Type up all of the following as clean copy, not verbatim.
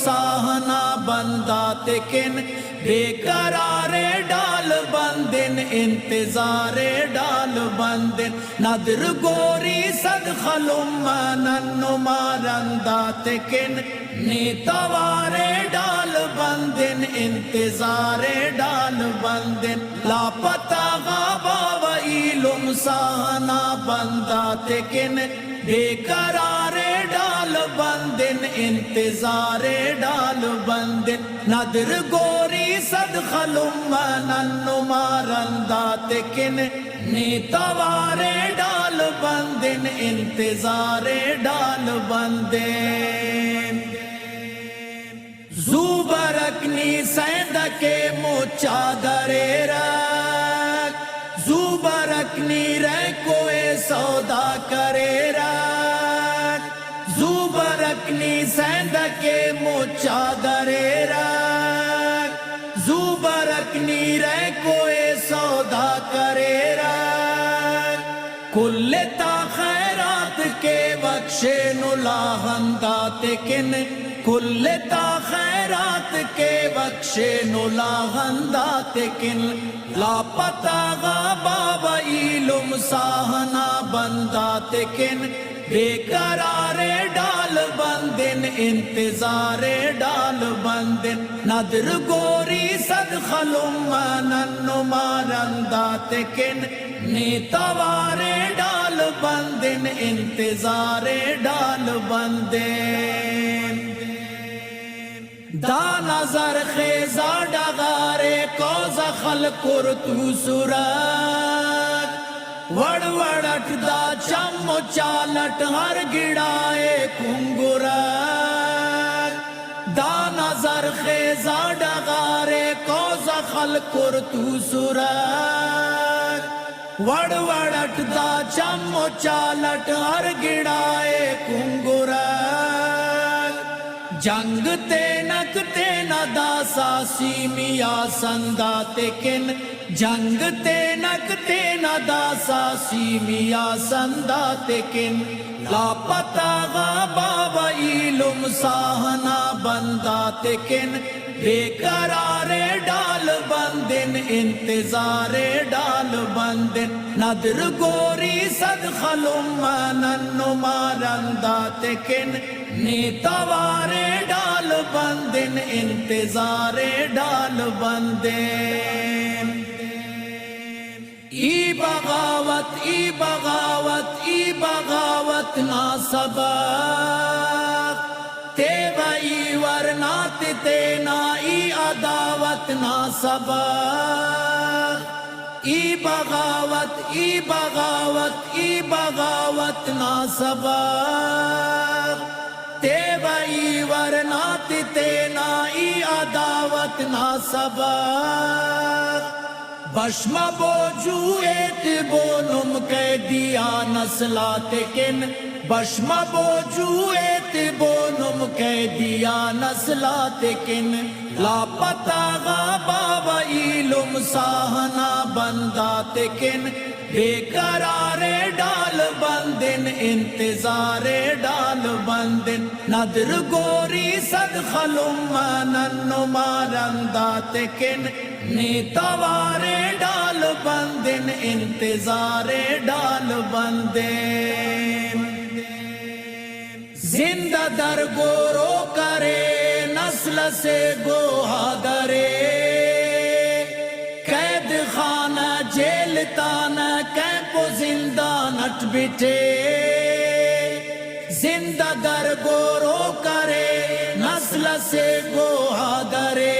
ساہنا بندہ تکن بے قرار ڈال بندن انتظار ڈال بندن ندر گوری صد خلوم ننو مارندہ تکن نیتوار ڈال بندن انتظار ڈال بندن لاپتہ غابہ و ایلم ساہنا بندہ تکن بے قرار ڈال بندن انتظار ڈال بندن ندر گوری صد خلوم ننو مارندہ تکن نیتوار ڈال بندن انتظار ڈال بندن زوبرکنی سیندکے موچا درے رکھ زوبرکنی رہ کوئے سودا کرے رکھ زوبرکنی سیندکے موچا درے رکھ زوبرکنی رہ کوئے سودا کرے رکھ کل تا خیرات کے بخشے نلاہندہ تکن کل تا خیرات کے بخشے نلاہندہ تکن لاپتہ غابہ و ایلم ساہنا بندہ تکن بے قرار ڈال بندن انتظار ڈال بندن ندر گوری صد خلوم ننو مارندہ تکن نیتوار ڈال بندن انتظار ڈال بندن دا نظر خیزا ڈغارے کوزا خلقر تو سرک وڑ وڑٹ دا چم چالٹ ہر گڑائے کنگرک دا نظر خیزا ڈغارے کوزا خلقر تو سرک وڑ وڑٹ دا چم چالٹ ہر گڑائے کنگرک جنگ تینک تینا دا ساسی میاں سندہ تکن جنگ تینک تینا دا ساسی میاں سندہ تکن لاپتہ غابہ و ایلم ساہنا بندہ تکن بے قرار ڈال بندن انتظار ڈال بندن ندر گوری صد خلوم ننو مارندہ تکن نیتوار ڈال بندن انتظار ڈال بندن ای بغاوت ای بغاوت ای بغاوت نا سبق تیبا ای ورنات تینا ای عداوت نا سبق ای بغاوت ای بغاوت ای بغاوت نا سبق تیبا ای ورنات تینا ای عداوت نا سبق بشم بوجو ایت بونم کے دیا نسلا تکن بشم بوجو ایت بونم کے دیا نسلا تکن لاپتہ غابہ و ایلم ساہنا بندہ تکن بے قرار ڈال بندن انتظار ڈال بندن ندر گوری صد خلوم ننو مارندہ تکن نیتوار ڈال بندن انتظار ڈال بندن زندہ در گورو کرے نسل سے گوہا درے قید خانہ جیل تانہ کیمپو زندان اٹھ بٹھے زندہ در گورو کرے نسل سے گوہا درے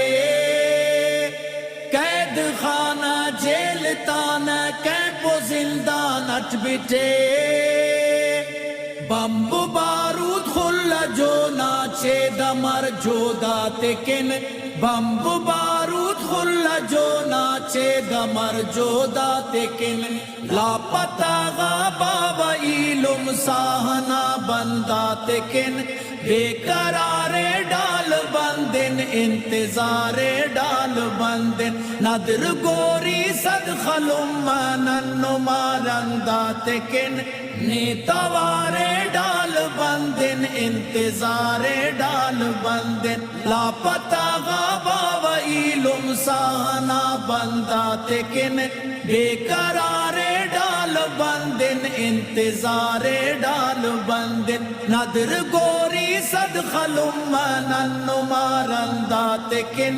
قید خانہ جیل تانہ کیمپو زندان اٹھ بٹھے بمب بارود خلا جو ناچے دمر جودا تکن بمب بارود خلا جو ناچے دمر جودا تکن لاپتہ غابہ و ایلم ساہنا بندہ تکن بے قرار ڈال بند بندن انتظار ڈال بندن نادر گوری صد خلومانن مارندات کن نیتوار ڈال بندن انتظار ڈال بندن لاپتہ غابہ و ایلم سانا بندات کن بے قرار ڈال بندن انتظار ڈال بندن نادر گوری صد خلومانن مارندات کن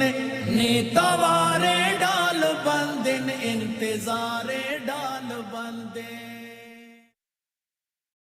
نیتوار ڈال بندن انتظار ڈال بندن